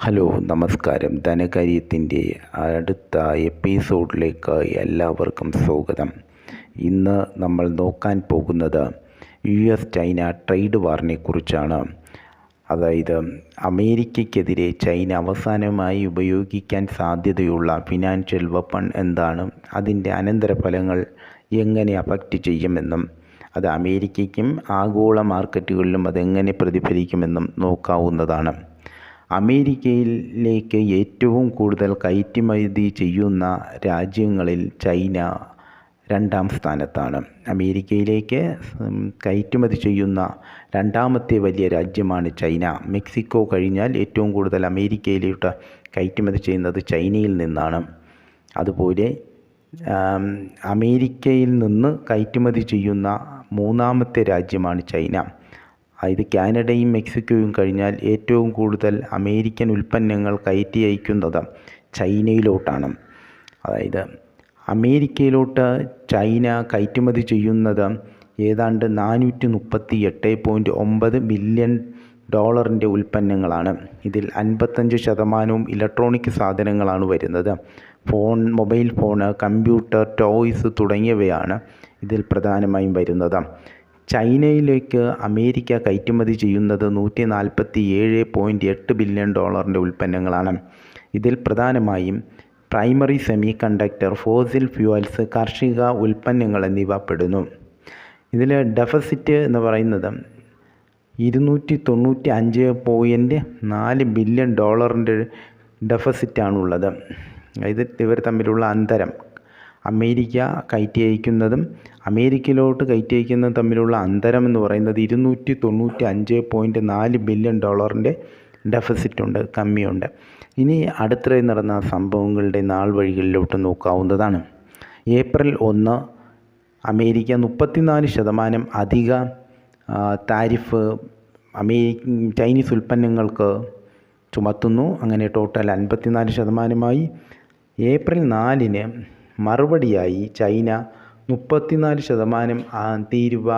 Hello നമസ്കാരം. ധനകാര്യത്തിൻ്റെ അടുത്ത എപ്പിസോഡിലേക്ക് എല്ലാവർക്കും സ്വാഗതം. ഇന്ന് നമ്മൾ നോക്കാൻ പോകുന്നത് US-ചൈന ട്രേഡ് വാറിനെ കുറിച്ചാണ്. അതായത് അമേരിക്കയ്ക്കെതിരെ ചൈന അവസാനമായി ഉപയോഗിക്കാൻ സാധ്യതയുള്ള ഫിനാൻഷ്യൽ വെപ്പൺ എന്താണ്, അതിൻ്റെ അനന്തരഫലങ്ങൾ എങ്ങനെ അഫക്റ്റ് ചെയ്യുമെന്നും അത് അമേരിക്കയ്ക്കും ആഗോള മാർക്കറ്റുകളിലും അതെങ്ങനെ പ്രതിഫലിക്കുമെന്നും നോക്കാവുന്നതാണ്. അമേരിക്കയിലേക്ക് ഏറ്റവും കൂടുതൽ കയറ്റുമതി ചെയ്യുന്ന രാജ്യങ്ങളിൽ ചൈന രണ്ടാം സ്ഥാനത്താണ്. അമേരിക്കയിലേക്ക് കയറ്റുമതി ചെയ്യുന്ന രണ്ടാമത്തെ വലിയ രാജ്യമാണ് ചൈന. മെക്സിക്കോ കഴിഞ്ഞാൽ ഏറ്റവും കൂടുതൽ അമേരിക്കയിലോട്ട് കയറ്റുമതി ചെയ്യുന്നത് ചൈനയിൽ നിന്നാണ്. അതുപോലെ അമേരിക്കയിൽ നിന്ന് കയറ്റുമതി ചെയ്യുന്ന മൂന്നാമത്തെ രാജ്യമാണ് ചൈന. ഇത് കാനഡയും മെക്സിക്കോയും കഴിഞ്ഞാൽ ഏറ്റവും കൂടുതൽ അമേരിക്കൻ ഉൽപ്പന്നങ്ങൾ കയറ്റി അയക്കുന്നത് ചൈനയിലോട്ടാണ്. അതായത് അമേരിക്കയിലോട്ട് ചൈന കയറ്റുമതി ചെയ്യുന്നത് ഏതാണ്ട് $438.9 ബില്യൺ ഉൽപ്പന്നങ്ങളാണ്. ഇതിൽ 55% ഇലക്ട്രോണിക് സാധനങ്ങളാണ് വരുന്നത്. മൊബൈൽ ഫോൺ, കമ്പ്യൂട്ടർ, ടോയ്സ് തുടങ്ങിയവയാണ് ഇതിൽ പ്രധാനമായും വരുന്നത്. ചൈനയിലേക്ക് അമേരിക്ക കയറ്റുമതി ചെയ്യുന്നത് $147.8 ബില്യൺ ഉൽപ്പന്നങ്ങളാണ്. ഇതിൽ പ്രധാനമായും primary semi conductor, fossil fuels, കാർഷിക ഉൽപ്പന്നങ്ങൾ എന്നിവ പെടുന്നു. ഇതിൽ ഡെഫിസിറ്റ് എന്ന് പറയുന്നത് $295.4 ബില്യൺ ഡെഫിസിറ്റാണുള്ളത്. ഇവർ തമ്മിലുള്ള അന്തരം, അമേരിക്ക കയറ്റി അയക്കുന്നതും അമേരിക്കയിലോട്ട് കയറ്റി അയക്കുന്നതും തമ്മിലുള്ള അന്തരം എന്ന് പറയുന്നത് $295.4 ബില്യൺ ഡെഫിസിറ്റുണ്ട്, കമ്മിയുണ്ട്. ഇനി അടുത്തിടെ നടന്ന സംഭവങ്ങളുടെ നാൾ വഴികളിലോട്ട് നോക്കാവുന്നതാണ്. ഏപ്രിൽ 1 അമേരിക്ക 34% അധിക താരിഫ് ചൈനീസ് ഉൽപ്പന്നങ്ങൾക്ക് ചുമത്തുന്നു. അങ്ങനെ ടോട്ടൽ 54%. ഏപ്രിൽ 4 മറുപടിയായി ചൈന 34% തീരുവ,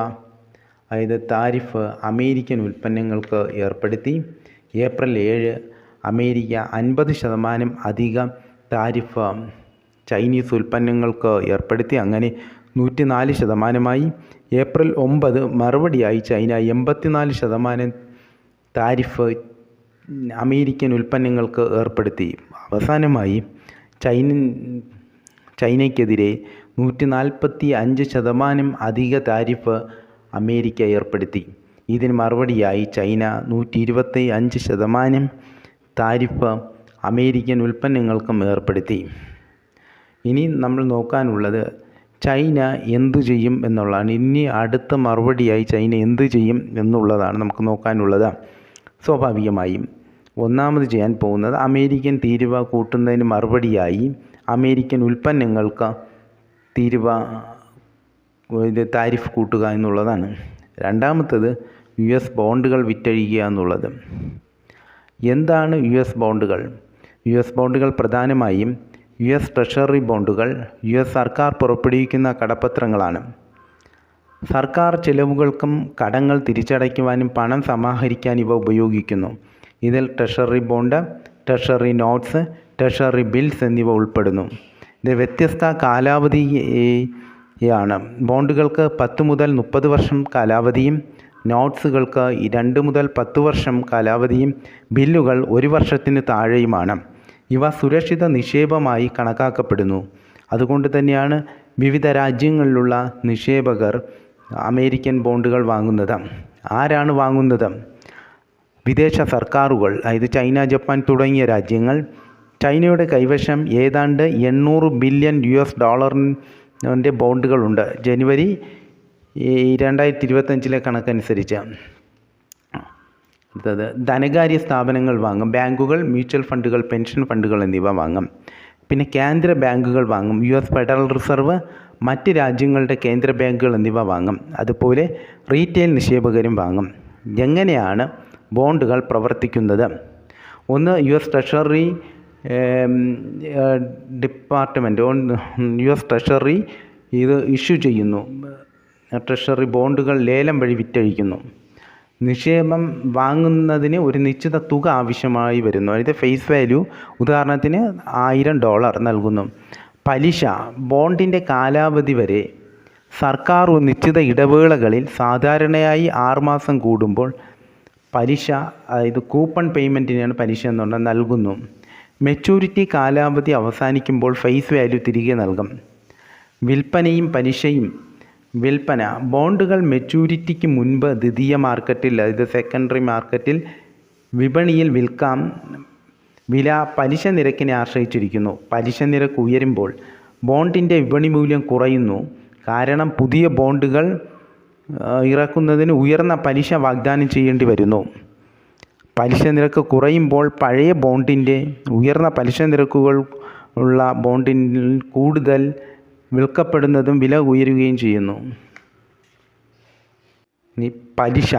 അതായത് താരിഫ് അമേരിക്കൻ ഉൽപ്പന്നങ്ങൾക്ക് ഏർപ്പെടുത്തി. ഏപ്രിൽ 7 അമേരിക്ക 50% അധിക താരിഫ് ചൈനീസ് ഉൽപ്പന്നങ്ങൾക്ക് ഏർപ്പെടുത്തി. അങ്ങനെ 104%. ഏപ്രിൽ 9 മറുപടിയായി ചൈന 84% താരിഫ് അമേരിക്കൻ ഉൽപ്പന്നങ്ങൾക്ക് ഏർപ്പെടുത്തി. അവസാനമായി ചൈനയ്ക്കെതിരെ 145% അധിക താരിഫ് അമേരിക്ക ഏർപ്പെടുത്തി. ഇതിന് മറുപടിയായി ചൈന 125% താരിഫ് അമേരിക്കൻ ഉൽപ്പന്നങ്ങൾക്കും ഏർപ്പെടുത്തി. ഇനി നമ്മൾ നോക്കാനുള്ളത് ചൈന എന്തു ചെയ്യും എന്നുള്ളതാണ്. ഇനി അടുത്ത മറുപടിയായി ചൈന എന്തു ചെയ്യും എന്നുള്ളതാണ് നമുക്ക് നോക്കാനുള്ളത്. സ്വാഭാവികമായും ഒന്നാമത് ചെയ്യാൻ പോകുന്നത് അമേരിക്കൻ തീരുവ കൂട്ടുന്നതിന് മറുപടിയായി അമേരിക്കൻ ഉൽപ്പന്നങ്ങൾക്ക് താരിഫ് കൂട്ടുക എന്നുള്ളതാണ്. രണ്ടാമത്തത് US ബോണ്ടുകൾ വിറ്റഴിക്കുക എന്നുള്ളത്. എന്താണ് US ബോണ്ടുകൾ? US ബോണ്ടുകൾ പ്രധാനമായും US ട്രഷറി ബോണ്ടുകൾ, US സർക്കാർ പുറപ്പെടുവിക്കുന്ന കടപ്പത്രങ്ങളാണ്. സർക്കാർ ചെലവുകൾക്കും കടങ്ങൾ തിരിച്ചടയ്ക്കുവാനും പണം സമാഹരിക്കാൻ ഇവ ഉപയോഗിക്കുന്നു. ഇതിൽ treasury bond, treasury notes, treasury bills എന്നിവ ഉൾപ്പെടുന്നു. ഇത് വ്യത്യസ്ത കാലാവധിയാണ്. ബോണ്ടുകൾക്ക് 10 മുതൽ 30 വർഷം കാലാവധിയും, നോട്ട്സുകൾക്ക് 2 മുതൽ 10 വർഷം കാലാവധിയും, ബില്ലുകൾ 1 വർഷത്തിന് താഴെയുമാണ്. ഇവ സുരക്ഷിത നിക്ഷേപമായി കണക്കാക്കപ്പെടുന്നു. അതുകൊണ്ട് തന്നെയാണ് വിവിധ രാജ്യങ്ങളിലുള്ള നിക്ഷേപകർ അമേരിക്കൻ ബോണ്ടുകൾ വാങ്ങുന്നത്. ആരാണ് വാങ്ങുന്നത്? വിദേശ സർക്കാരുകൾ, അതായത് ചൈന, ജപ്പാൻ തുടങ്ങിയ രാജ്യങ്ങൾ. ചൈനയുടെ കൈവശം ഏതാണ്ട് $800 ബില്യൺ ബോണ്ടുകളുണ്ട്. ജനുവരി 2025 കണക്കനുസരിച്ച്. അടുത്തത് ധനകാര്യ സ്ഥാപനങ്ങൾ വാങ്ങും. ബാങ്കുകൾ, മ്യൂച്വൽ ഫണ്ടുകൾ, പെൻഷൻ ഫണ്ടുകൾ എന്നിവ വാങ്ങും. പിന്നെ കേന്ദ്ര ബാങ്കുകൾ വാങ്ങും. US ഫെഡറൽ റിസർവ്, മറ്റ് രാജ്യങ്ങളുടെ കേന്ദ്ര ബാങ്കുകൾ എന്നിവ വാങ്ങും. അതുപോലെ റീറ്റെയിൽ നിക്ഷേപകരും വാങ്ങും. എങ്ങനെയാണ് ബോണ്ടുകൾ പ്രവർത്തിക്കുന്നത്? ഒന്ന്, US treasury department, US treasury ഇത് ഇഷ്യൂ ചെയ്യുന്നു. ട്രഷറി ബോണ്ടുകൾ ലേലം വഴി വിറ്റഴിക്കുന്നു. നിക്ഷേപം വാങ്ങുന്നതിന് ഒരു നിശ്ചിത തുക ആവശ്യമായി വരുന്നു. അതായത് ഫേസ് വാല്യൂ ഉദാഹരണത്തിന് $1000 നൽകുന്നു. പലിശ ബോണ്ടിൻ്റെ കാലാവധി വരെ സർക്കാർ നിശ്ചിത ഇടവേളകളിൽ സാധാരണയായി 6 മാസം കൂടുമ്പോൾ പലിശ, അതായത് കൂപ്പൺ പേയ്മെൻറ്റിനാണ് പലിശ എന്നുള്ളത് നൽകുന്നു. മെച്യൂരിറ്റി കാലാവധി അവസാനിക്കുമ്പോൾ ഫേസ് വാല്യൂ തിരികെ നൽകും. വിൽപ്പനയും പലിശയും. വിൽപ്പന ബോണ്ടുകൾ മെച്യൂരിറ്റിക്ക് മുൻപ് ദ്വിതീയ മാർക്കറ്റിൽ, അതായത് സെക്കൻഡറി മാർക്കറ്റിൽ വിപണിയിൽ വിൽക്കാം. വില പലിശ നിരക്കിനെ ആശ്രയിച്ചിരിക്കുന്നു. പലിശ നിരക്ക് ഉയരുമ്പോൾ ബോണ്ടിൻ്റെ വിപണി മൂല്യം കുറയുന്നു. കാരണം പുതിയ ബോണ്ടുകൾ ഇറക്കുന്നതിന് ഉയർന്ന പലിശ വാഗ്ദാനം ചെയ്യേണ്ടി വരുന്നു. പലിശ നിരക്ക് കുറയുമ്പോൾ പഴയ ബോണ്ടിൻ്റെ ഉയർന്ന പലിശ നിരക്കുകൾ ഉള്ള ബോണ്ടിൽ കൂടുതൽ വിൽക്കപ്പെടുന്നതും വില ഉയരുകയും ചെയ്യുന്നു. പലിശ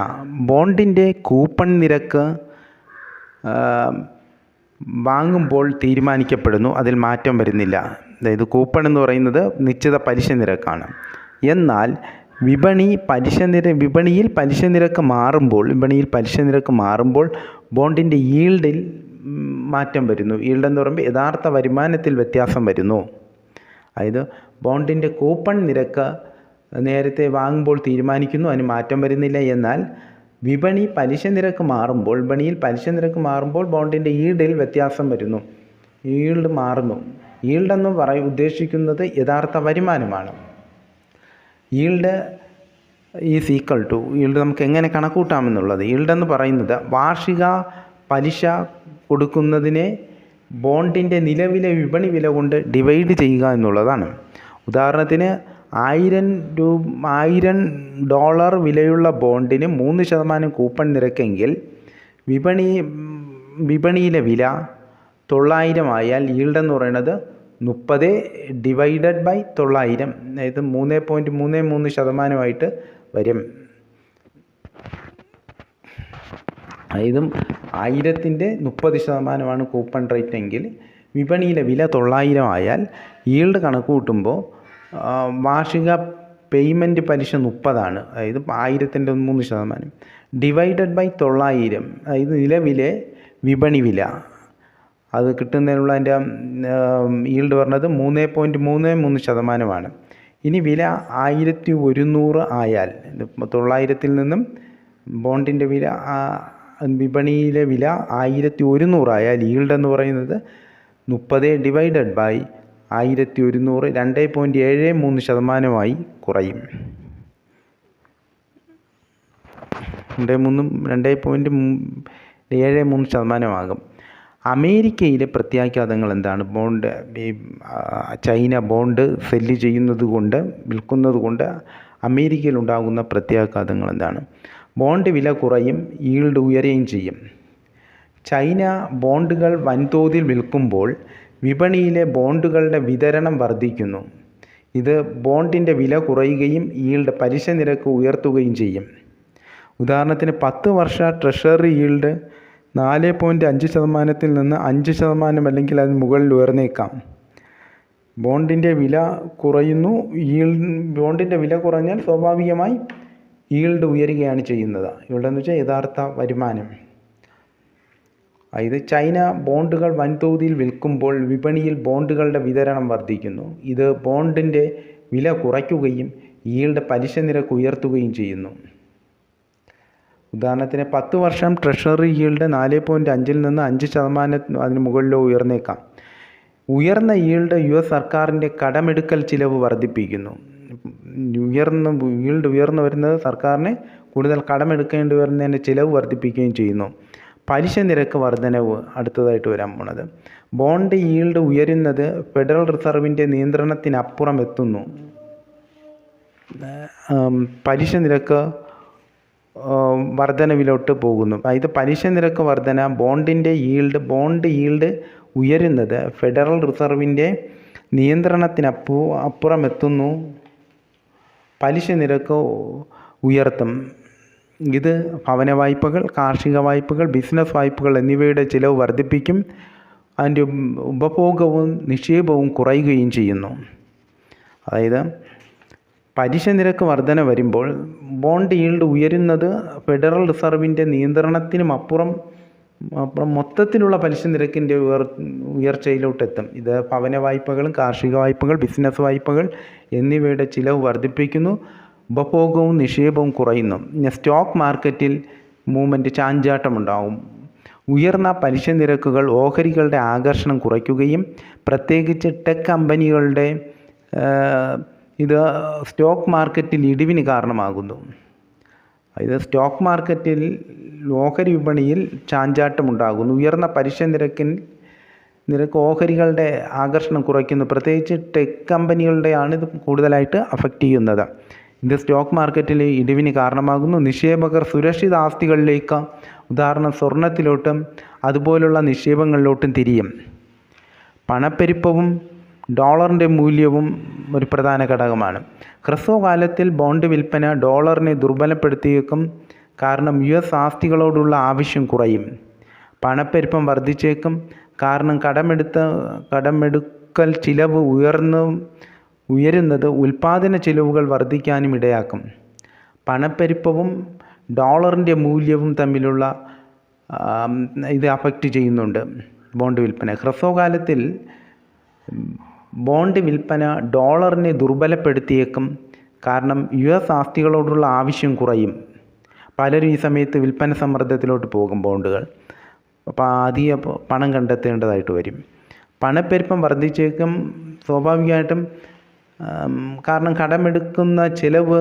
ബോണ്ടിൻ്റെ കൂപ്പൺ നിരക്ക് വാങ്ങുമ്പോൾ തീരുമാനിക്കപ്പെടുന്നു. അതിൽ മാറ്റം വരുന്നില്ല. അതായത് കൂപ്പൺ എന്ന് പറയുന്നത് നിശ്ചിത പലിശ നിരക്കാണ്. എന്നാൽ വിപണിയിൽ പലിശ നിരക്ക് മാറുമ്പോൾ ബോണ്ടിൻ്റെ ഈൽഡിൽ മാറ്റം വരുന്നു. ഈൽഡ് എന്ന് പറയുമ്പോൾ യഥാർത്ഥ വരുമാനത്തിൽ വ്യത്യാസം വരുന്നു. അതായത് ബോണ്ടിൻ്റെ കൂപ്പൺ നിരക്ക് നേരത്തെ വാങ്ങുമ്പോൾ തീരുമാനിക്കുന്നു, അതിന് മാറ്റം വരുന്നില്ല. എന്നാൽ വിപണിയിൽ പലിശ നിരക്ക് മാറുമ്പോൾ ബോണ്ടിൻ്റെ ഈൽഡിൽ വ്യത്യാസം വരുന്നു. ഈൽഡ് മാറുന്നു. ഈൽഡെന്ന് ഉദ്ദേശിക്കുന്നത് യഥാർത്ഥ വരുമാനമാണ്. Yield is equal to, yield നമുക്ക് എങ്ങനെ കണക്കൂട്ടാമെന്നുള്ളത്. ഈൽഡെന്ന് പറയുന്നത് വാർഷിക പലിശ കൊടുക്കുന്നതിനെ ബോണ്ടിൻ്റെ നിലവിലെ വിപണി വില കൊണ്ട് ഡിവൈഡ് ചെയ്യുക എന്നുള്ളതാണ്. ഉദാഹരണത്തിന് $1000 വിലയുള്ള ബോണ്ടിന് 3% കൂപ്പൺ നിരക്കെങ്കിൽ വിപണിയിലെ വില 900 ആയാൽ ഈൽഡ് എന്ന് പറയുന്നത് 30/900, അതായത് 3.33% വരും. അതായത് 1000-ൻ്റെ 30% കൂപ്പൺ റേറ്റ് എങ്കിൽ വിപണിയിലെ വില 900 ആയാൽ ഈൽഡ് കണക്ക് കൂട്ടുമ്പോൾ വാർഷിക പേയ്മെൻറ്റ് പലിശ 30 അതായത് 1000-ൻ്റെ 3% /900, അതായത് നിലവിലെ വിപണി വില. അത് കിട്ടുന്നതിനുള്ള അതിൻ്റെ ഈൽഡ് പറഞ്ഞത് 3.33%. ഇനി വില 1100 ആയാൽ 900-ൽ നിന്നും ബോണ്ടിൻ്റെ വില വിപണിയിലെ വില 1100 ആയാൽ ഈൽഡ് എന്ന് പറയുന്നത് 30/1100 2.73% കുറയും. 2.73% അമേരിക്കയിലെ പ്രത്യാഘാതങ്ങൾ എന്താണ്? ചൈന ബോണ്ട് വിൽക്കുന്നത് കൊണ്ട് അമേരിക്കയിൽ ഉണ്ടാകുന്ന പ്രത്യാഘാതങ്ങൾ എന്താണ്? ബോണ്ട് വില കുറയും, ഈൽഡ് ഉയരുകയും ചെയ്യും. ചൈന ബോണ്ടുകൾ വൻതോതിൽ വിൽക്കുമ്പോൾ വിപണിയിലെ ബോണ്ടുകളുടെ വിതരണം വർദ്ധിക്കുന്നു. ഇത് ബോണ്ടിൻ്റെ വില കുറയുകയും ഈൽഡ് പലിശ നിരക്ക് ഉയർത്തുകയും ചെയ്യും. ഉദാഹരണത്തിന് 10 വർഷ ട്രഷറി ഈൽഡ് 4.5%-ൽ നിന്ന് 5% അല്ലെങ്കിൽ അതിന് മുകളിൽ ഉയർന്നേക്കാം. ബോണ്ടിൻ്റെ വില കുറയുന്നു. ബോണ്ടിൻ്റെ വില കുറഞ്ഞാൽ സ്വാഭാവികമായി ഈൽഡ് ഉയരുകയാണ് ചെയ്യുന്നത്. ഈൽഡ് എന്ന് വെച്ചാൽ യഥാർത്ഥ വരുമാനം. അതായത് ചൈന ബോണ്ടുകൾ വൻതോതിൽ വിൽക്കുമ്പോൾ വിപണിയിൽ ബോണ്ടുകളുടെ വിതരണം വർദ്ധിക്കുന്നു. ഇത് ബോണ്ടിൻ്റെ വില കുറയ്ക്കുകയും ഈൽഡ് പലിശ നിരക്ക് ഉയർത്തുകയും ചെയ്യുന്നു. ഉദാഹരണത്തിന് 10 വർഷം ട്രഷറി ഈൽഡ് 4.5-ൽ നിന്ന് 5% അതിന് മുകളിലോ ഉയർന്നേക്കാം. ഉയർന്ന ഈൽഡ് US സർക്കാരിൻ്റെ കടമെടുക്കൽ ചിലവ് വർദ്ധിപ്പിക്കുന്നു. ഈൽഡ് ഉയർന്നു വരുന്നത് സർക്കാരിന് കൂടുതൽ കടമെടുക്കേണ്ടി വരുന്നതിൻ്റെ ചിലവ് വർദ്ധിപ്പിക്കുകയും ചെയ്യുന്നു. പലിശ നിരക്ക് വർധനവ് അടുത്തതായിട്ട് വരാൻ പോണത്. ബോണ്ട് ഈൽഡ് ഉയരുന്നത് ഫെഡറൽ റിസർവിൻ്റെ നിയന്ത്രണത്തിനപ്പുറം എത്തുന്നു. പലിശ നിരക്ക് വർധനവിലോട്ട് പോകുന്നു. അതായത് പലിശ നിരക്ക് വർധന ബോണ്ട് ഈൽഡ് ഉയരുന്നത് ഫെഡറൽ റിസർവിൻ്റെ നിയന്ത്രണത്തിനപ്പുറം എത്തുന്നു. പലിശ നിരക്ക് ഉയർത്തും. ഇത് ഭവന വായ്പകൾ, കാർഷിക വായ്പകൾ, ബിസിനസ് വായ്പകൾ എന്നിവയുടെ ചിലവ് വർദ്ധിപ്പിക്കും. അതിൻ്റെ ഉപഭോഗവും നിക്ഷേപവും കുറയുകയും ചെയ്യുന്നു. അതായത് പലിശ നിരക്ക് വർധന വരുമ്പോൾ ബോണ്ട് ഈൽഡ് ഉയരുന്നത് ഫെഡറൽ റിസർവിൻ്റെ നിയന്ത്രണത്തിനുമപ്പുറം മൊത്തത്തിലുള്ള പലിശ നിരക്കിൻ്റെ ഉയർച്ചയിലോട്ടെത്തും. ഇത് ഭവന വായ്പകളും കാർഷിക വായ്പകൾ, ബിസിനസ് വായ്പകൾ എന്നിവയുടെ ചിലവ് വർദ്ധിപ്പിക്കുന്നു. ഉപഭോഗവും നിക്ഷേപവും കുറയുന്നു. സ്റ്റോക്ക് മാർക്കറ്റിൽ മൂവ്മെൻറ്റ് ചാഞ്ചാട്ടമുണ്ടാകും. ഉയർന്ന പലിശ നിരക്കുകൾ ഓഹരികളുടെ ആകർഷണം കുറയ്ക്കുകയും പ്രത്യേകിച്ച് ടെക് കമ്പനികളുടെ ഇത് സ്റ്റോക്ക് മാർക്കറ്റിൽ ഇടിവിന് കാരണമാകുന്നു. ഇത് സ്റ്റോക്ക് മാർക്കറ്റിൽ ഓഹരി വിപണിയിൽ ചാഞ്ചാട്ടമുണ്ടാകുന്നു. ഉയർന്ന പലിശ നിരക്ക് ഓഹരികളുടെ ആകർഷണം കുറയ്ക്കുന്നു. പ്രത്യേകിച്ച് ടെക് കമ്പനികളുടെയാണ് ഇത് കൂടുതലായിട്ട് അഫക്റ്റ് ചെയ്യുന്നത്. ഇത് സ്റ്റോക്ക് മാർക്കറ്റിൽ ഇടിവിന് കാരണമാകുന്നു. നിക്ഷേപകർ സുരക്ഷിത ആസ്തികളിലേക്ക്, ഉദാഹരണം സ്വർണത്തിലോട്ടും അതുപോലുള്ള നിക്ഷേപങ്ങളിലോട്ടും തിരിയും. പണപ്പെരുപ്പവും ഡോളറിൻ്റെ മൂല്യവും ഒരു പ്രധാന ഘടകമാണ്. ഹ്രസ്വകാലത്തിൽ ബോണ്ട് വിൽപ്പന ഡോളറിനെ ദുർബലപ്പെടുത്തിയേക്കും. കാരണം US ആസ്തികളോടുള്ള ആവശ്യം കുറയും. പണപ്പെരുപ്പം വർദ്ധിച്ചേക്കും. കാരണം കടമെടുക്കൽ ചിലവ് ഉയരുന്നത് ഉൽപ്പാദന ചിലവുകൾ വർദ്ധിക്കാനും ഇടയാക്കും. പണപ്പെരുപ്പവും ഡോളറിൻ്റെ മൂല്യവും തമ്മിലുള്ള ഇത് അഫക്റ്റ് ചെയ്യുന്നുണ്ട് ബോണ്ട് വിൽപ്പന. ഹ്രസ്വകാലത്തിൽ ബോണ്ട് വിൽപ്പന ഡോളറിനെ ദുർബലപ്പെടുത്തിയേക്കും. കാരണം US ആസ്തികളോടുള്ള ആവശ്യം കുറയും. പലരും ഈ സമയത്ത് വിൽപ്പന സമ്മർദ്ദത്തിലോട്ട് പോകും ബോണ്ടുകൾ. അപ്പോൾ അധിക പണം കണ്ടെത്തേണ്ടതായിട്ട് വരും. പണപ്പെരുപ്പം വർദ്ധിച്ചേക്കും സ്വാഭാവികമായിട്ടും. കാരണം കടമെടുക്കുന്ന ചിലവ്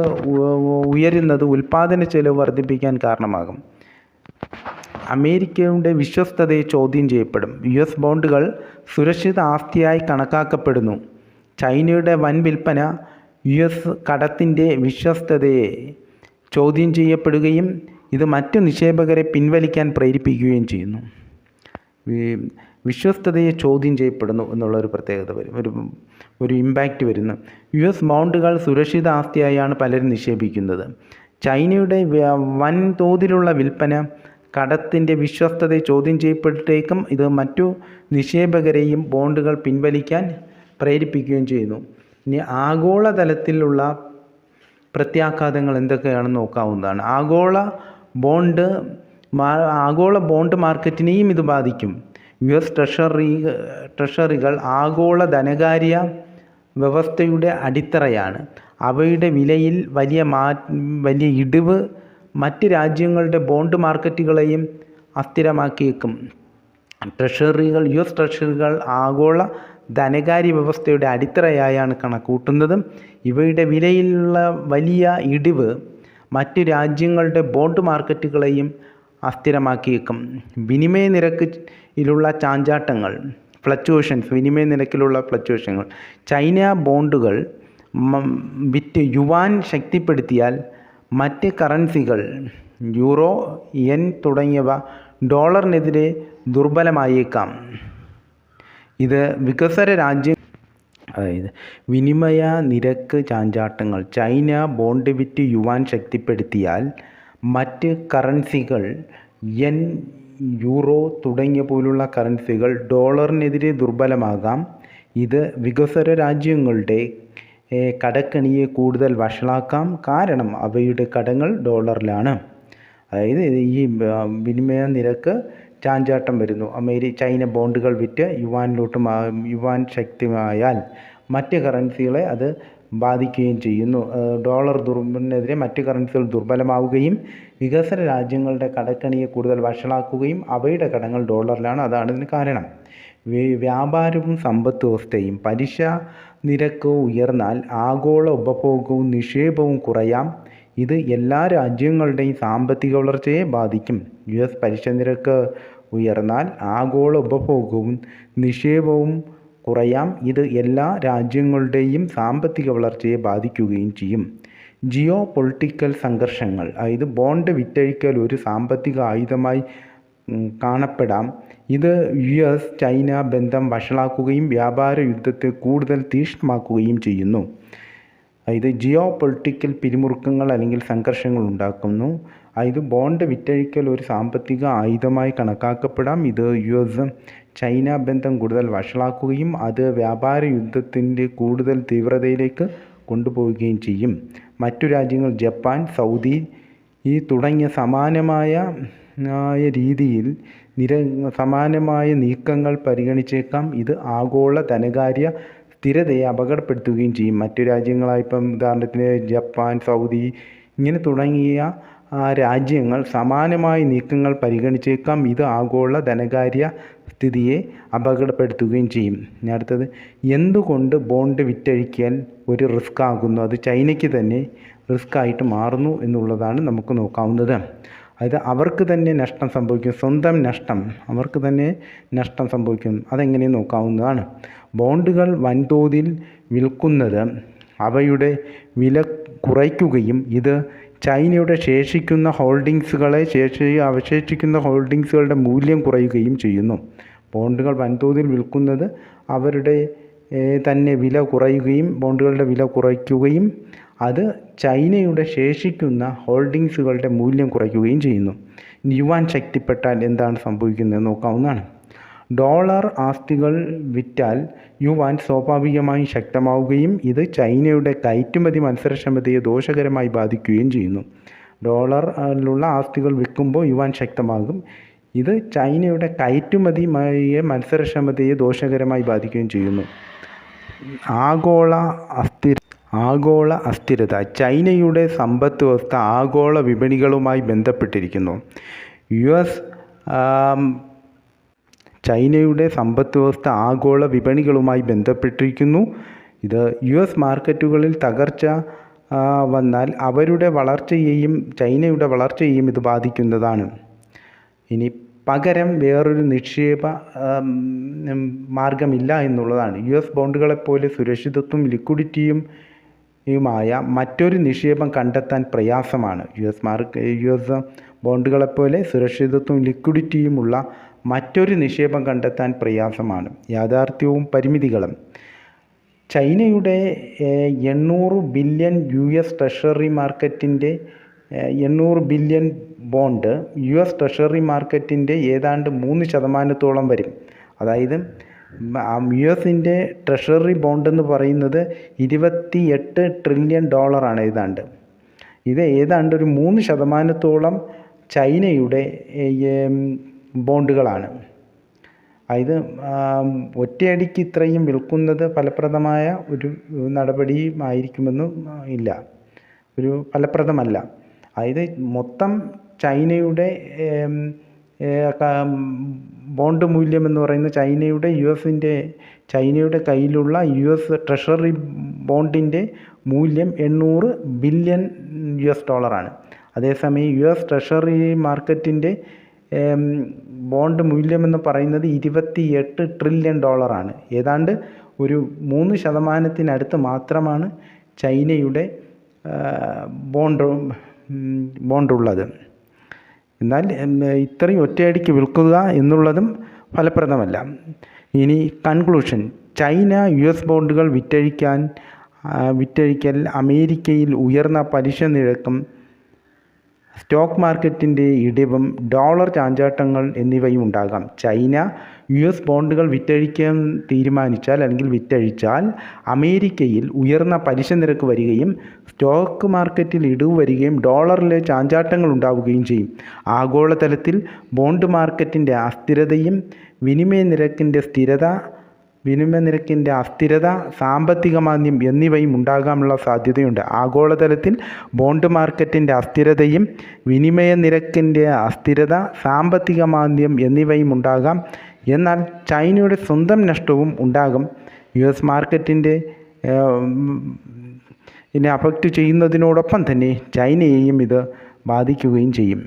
ഉയരുന്നത് ഉൽപ്പാദന ചിലവ് വർദ്ധിപ്പിക്കാൻ കാരണമാകും. അമേരിക്കയുടെ വിശ്വസ്തതയെ ചോദ്യം ചെയ്യപ്പെടും. US ബോണ്ടുകൾ സുരക്ഷിത ആസ്തിയായി കണക്കാക്കപ്പെടുന്നു. ചൈനയുടെ വൻ വിൽപ്പന US കടത്തിൻ്റെ വിശ്വസ്തതയെ ചോദ്യം ചെയ്യപ്പെടുകയും ഇത് മറ്റു നിക്ഷേപകരെ പിൻവലിക്കാൻ പ്രേരിപ്പിക്കുകയും ചെയ്യുന്നു. വിശ്വസ്തതയെ ചോദ്യം ചെയ്യപ്പെടുന്നു എന്നുള്ളൊരു പ്രത്യേകത വരും, ഒരു ഇമ്പാക്റ്റ് വരുന്നു. US ബോണ്ടുകൾ സുരക്ഷിത ആസ്തിയായാണ് പലരും നിക്ഷേപിക്കുന്നത്. ചൈനയുടെ വൻ തോതിലുള്ള വിൽപ്പന കടത്തിൻ്റെ വിശ്വസ്തതയെ ചോദ്യം ചെയ്യപ്പെട്ടേക്കും. ഇത് മറ്റു നിക്ഷേപകരെയും ബോണ്ടുകൾ പിൻവലിക്കാൻ പ്രേരിപ്പിക്കുകയും ചെയ്യുന്നു. ഇനി ആഗോളതലത്തിലുള്ള പ്രത്യാഘാതങ്ങൾ എന്തൊക്കെയാണെന്ന് നോക്കാവുന്നതാണ്. ആഗോള ബോണ്ട് മാർക്കറ്റിനെയും ഇത് ബാധിക്കും. US ട്രഷറികൾ ആഗോള ധനകാര്യ വ്യവസ്ഥയുടെ അടിത്തറയാണ്. അവയുടെ വിലയിൽ വലിയ ഇടിവ് മറ്റ് രാജ്യങ്ങളുടെ ബോണ്ട് മാർക്കറ്റുകളെയും അസ്ഥിരമാക്കിയേക്കും. US ട്രഷറികൾ ആഗോള ധനകാര്യ വ്യവസ്ഥയുടെ അടിത്തറയായാണ് കണക്കൂട്ടുന്നത്. ഇവയുടെ വിലയിലുള്ള വലിയ ഇടിവ് മറ്റ് രാജ്യങ്ങളുടെ ബോണ്ട് മാർക്കറ്റുകളെയും അസ്ഥിരമാക്കിയേക്കും. വിനിമയ നിരക്കിലുള്ള ചാഞ്ചാട്ടങ്ങൾ, വിനിമയ നിരക്കിലുള്ള ഫ്ലക്ച്വേഷനുകൾ. ചൈന ബോണ്ടുകൾ വിറ്റ് യുവാൻ ശക്തിപ്പെടുത്തിയാൽ മറ്റ് കറൻസികൾ യൂറോ, യെൻ തുടങ്ങിയവ ഡോളറിനെതിരെ ദുർബലമായേക്കാം. ഇത് വികസ്വര അതായത് വിനിമയ നിരക്ക് ചാഞ്ചാട്ടങ്ങൾ. ചൈന ബോണ്ട് വിറ്റ് യുവാൻ ശക്തിപ്പെടുത്തിയാൽ മറ്റ് കറൻസികൾ യെൻ, യൂറോ തുടങ്ങിയ പോലുള്ള കറൻസികൾ ഡോളറിനെതിരെ ദുർബലമാകാം. ഇത് വികസ്വര രാജ്യങ്ങളുടെ കടക്കെണിയെ കൂടുതൽ വഷളാക്കാം. കാരണം അവയുടെ കടങ്ങൾ ഡോളറിലാണ്. അതായത് ഈ വിനിമയ നിരക്ക് ചാഞ്ചാട്ടം വരുന്നു. ചൈന ബോണ്ടുകൾ വിറ്റ് യുവാൻ ശക്തമായാൽ മറ്റ് കറൻസികളെ അത് ബാധിക്കുകയും ചെയ്യുന്നു. ഡോളറിനെതിരെ മറ്റ് കറൻസികൾ ദുർബലമാവുകയും വികസ്വര രാജ്യങ്ങളുടെ കടക്കെണിയെ കൂടുതൽ വഷളാക്കുകയും അവയുടെ കടങ്ങൾ ഡോളറിലാണ്. അതാണ് ഇതിന് കാരണം. വ്യാപാരവും സമ്പദ് വ്യവസ്ഥയും. പലിശ നിരക്ക് ഉയർന്നാൽ ആഗോള ഉപഭോഗവും നിക്ഷേപവും കുറയാം. ഇത് എല്ലാ രാജ്യങ്ങളുടെയും സാമ്പത്തിക വളർച്ചയെ ബാധിക്കും. US പലിശ നിരക്ക് ഉയർന്നാൽ ആഗോള ഉപഭോഗവും നിക്ഷേപവും കുറയാം. ഇത് എല്ലാ രാജ്യങ്ങളുടെയും സാമ്പത്തിക വളർച്ചയെ ബാധിക്കുകയും ചെയ്യും. ജിയോ പൊളിറ്റിക്കൽ സംഘർഷങ്ങൾ. അതായത് ബോണ്ട് വിറ്റഴിക്കൽ ഒരു സാമ്പത്തിക ആയുധമായി കാണപ്പെടാം. ഇത് US ചൈന ബന്ധം വഷളാക്കുകയും വ്യാപാര യുദ്ധത്തെ കൂടുതൽ തീക്ഷ്ണമാക്കുകയും ചെയ്യുന്നു. ഇത് ജിയോ പൊളിറ്റിക്കൽ പിരിമുറുക്കങ്ങൾ അല്ലെങ്കിൽ സംഘർഷങ്ങൾ ഉണ്ടാക്കുന്നു. ഇത് ബോണ്ട് വിറ്റഴിക്കൽ ഒരു സാമ്പത്തിക ആയുധമായി കണക്കാക്കപ്പെടാം. ഇത് US ചൈന ബന്ധം കൂടുതൽ വഷളാക്കുകയും അത് വ്യാപാര യുദ്ധത്തിൻ്റെ കൂടുതൽ തീവ്രതയിലേക്ക് കൊണ്ടുപോവുകയും ചെയ്യും. മറ്റു രാജ്യങ്ങൾ ജപ്പാൻ, സൗദി തുടങ്ങിയ സമാനമായ രീതിയിൽ സമാനമായ നീക്കങ്ങൾ പരിഗണിച്ചേക്കാം. ഇത് ആഗോള ധനകാര്യ സ്ഥിരതയെ അപകടപ്പെടുത്തുകയും ചെയ്യും. മറ്റു രാജ്യങ്ങളായി ഇപ്പം ഉദാഹരണത്തിന് ജപ്പാൻ, സൗദി ഇങ്ങനെ തുടങ്ങിയ രാജ്യങ്ങൾ സമാനമായ നീക്കങ്ങൾ പരിഗണിച്ചേക്കാം. ഇത് ആഗോള ധനകാര്യ സ്ഥിതിയെ അപകടപ്പെടുത്തുകയും ചെയ്യും. ഇനി അടുത്തത്, എന്തുകൊണ്ട് ബോണ്ട് വിറ്റഴിക്കൽ ഒരു റിസ്ക് ആകുന്നു? അത് ചൈനയ്ക്ക് തന്നെ റിസ്ക് ആയിട്ട് മാറുന്നു എന്നുള്ളതാണ് നമുക്ക് നോക്കാവുന്നത്. അതായത് അവർക്ക് തന്നെ നഷ്ടം സംഭവിക്കും, സ്വന്തം നഷ്ടം അവർക്ക് തന്നെ നഷ്ടം സംഭവിക്കും. അതെങ്ങനെ നോക്കാവുന്നതാണ്. ബോണ്ടുകൾ വൻതോതിൽ വിൽക്കുന്നത് അവയുടെ വില കുറയ്ക്കുകയും ഇത് ചൈനയുടെ അവശേഷിക്കുന്ന ഹോൾഡിങ്സുകളുടെ മൂല്യം കുറയുകയും ചെയ്യുന്നു. ബോണ്ടുകൾ വൻതോതിൽ വിൽക്കുന്നത് അവരുടെ തന്നെ വില കുറയുകയും ബോണ്ടുകളുടെ വില കുറയ്ക്കുകയും അത് ചൈനയുടെ ശേഷിക്കുന്ന ഹോൾഡിങ്സുകളുടെ മൂല്യം കുറയ്ക്കുകയും ചെയ്യുന്നു. യുവാൻ ശക്തിപ്പെട്ടാൽ എന്താണ് സംഭവിക്കുന്നത് നോക്കാവുന്നതാണ്. ഡോളർ ആസ്തികൾ വിറ്റാൽ യുവാൻ സ്വാഭാവികമായും ശക്തമാവുകയും ഇത് ചൈനയുടെ കയറ്റുമതി മത്സരക്ഷമതയെ ദോഷകരമായി ബാധിക്കുകയും ചെയ്യുന്നു. ഡോളറിലുള്ള ആസ്തികൾ വിൽക്കുമ്പോൾ യുവാൻ ശക്തമാകും. ഇത് ചൈനയുടെ കയറ്റുമതി മത്സരക്ഷമതയെ ദോഷകരമായി ബാധിക്കുകയും ചെയ്യുന്നു. ആഗോള അസ്ഥിരത. ചൈനയുടെ സമ്പദ് വ്യവസ്ഥ ആഗോള വിപണികളുമായി ബന്ധപ്പെട്ടിരിക്കുന്നു. ചൈനയുടെ സമ്പദ് വ്യവസ്ഥ ആഗോള വിപണികളുമായി ബന്ധപ്പെട്ടിരിക്കുന്നു. ഇത് US മാർക്കറ്റുകളിൽ തകർച്ച വന്നാൽ ചൈനയുടെ വളർച്ചയെയും ഇത് ബാധിക്കുന്നതാണ്. ഇനി പകരം വേറൊരു നിക്ഷേപ മാർഗമില്ല എന്നുള്ളതാണ്. US ബോണ്ടുകളെപ്പോലെ സുരക്ഷിതത്വം ലിക്വിഡിറ്റിയുമായ മറ്റൊരു നിക്ഷേപം കണ്ടെത്താൻ പ്രയാസമാണ്. US ബോണ്ടുകളെപ്പോലെ സുരക്ഷിതത്വം ലിക്വിഡിറ്റിയുമുള്ള മറ്റൊരു നിക്ഷേപം കണ്ടെത്താൻ പ്രയാസമാണ്. യാഥാർത്ഥ്യവും പരിമിതികളും. ചൈനയുടെ 800 ബില്യൺ US ട്രഷറി മാർക്കറ്റിൻ്റെ 800 ബില്യൺ ബോണ്ട് US ട്രഷറി മാർക്കറ്റിൻ്റെ ഏതാണ്ട് 3% വരും. അതായത് US-ൻ്റെ ട്രഷറി ബോണ്ടെന്ന് പറയുന്നത് $28 ട്രില്യൺ ഏതാണ്ട്. ഇത് ഏതാണ്ട് ഒരു 3% ചൈനയുടെ ബോണ്ടുകളാണ്. അതായത് ഒറ്റയടിക്ക് ഇത്രയും വിൽക്കുന്നത് ഫലപ്രദമായ ഒരു നടപടിയുമായിരിക്കുമെന്നും ഇല്ല, ഫലപ്രദമല്ല. അതായത് മൊത്തം ചൈനയുടെ ബോണ്ട് മൂല്യം എന്ന് പറയുന്നത് ചൈനയുടെ കയ്യിലുള്ള US ട്രഷറി ബോണ്ടിൻ്റെ മൂല്യം 800 ബില്യൺ ആണ്. അതേസമയം US ട്രഷറി മാർക്കറ്റിൻ്റെ ബോണ്ട് മൂല്യമെന്ന് പറയുന്നത് $28 ട്രില്യൺ ആണ്. ഏതാണ്ട് ഒരു 3% മാത്രമാണ് ചൈനയുടെ ബോണ്ടുള്ളത്. എന്നാൽ ഇത്രയും ഒറ്റയടിക്ക് വിൽക്കുക എന്നുള്ളതും ഫലപ്രദമല്ല. ഇനി കൺക്ലൂഷൻ. ചൈന US ബോണ്ടുകൾ വിറ്റഴിക്കൽ അമേരിക്കയിൽ ഉയർന്ന പലിശ നിരക്കും സ്റ്റോക്ക് മാർക്കറ്റിൻ്റെ ഇടിവും ഡോളർ ചാഞ്ചാട്ടങ്ങൾ എന്നിവയും ഉണ്ടാകാം. ചൈന US ബോണ്ടുകൾ വിറ്റഴിക്കാൻ തീരുമാനിച്ചാൽ അല്ലെങ്കിൽ വിറ്റഴിച്ചാൽ അമേരിക്കയിൽ ഉയർന്ന പലിശ നിരക്ക് വരികയും സ്റ്റോക്ക് മാർക്കറ്റിൽ ഇടിവ് വരികയും ഡോളറിലെ ചാഞ്ചാട്ടങ്ങൾ ഉണ്ടാവുകയും ചെയ്യും. ആഗോളതലത്തിൽ ബോണ്ട് മാർക്കറ്റിൻ്റെ അസ്ഥിരതയും വിനിമയ നിരക്കിൻ്റെ അസ്ഥിരത, സാമ്പത്തിക മാന്ദ്യം എന്നിവയും ഉണ്ടാകാനുള്ള സാധ്യതയുണ്ട്. ആഗോളതലത്തിൽ ബോണ്ട് മാർക്കറ്റിൻ്റെ അസ്ഥിരതയും വിനിമയ നിരക്കിൻ്റെ അസ്ഥിരത, സാമ്പത്തിക മാന്ദ്യം എന്നിവയും ഉണ്ടാകാം. എന്നാൽ ചൈനയുടെ സ്വന്തം നഷ്ടവും ഉണ്ടാകും. US മാർക്കറ്റിൻ്റെ അഫക്റ്റ് ചെയ്യുന്നതിനോടൊപ്പം തന്നെ ചൈനയെയും ഇത് ബാധിക്കുകയും ചെയ്യും.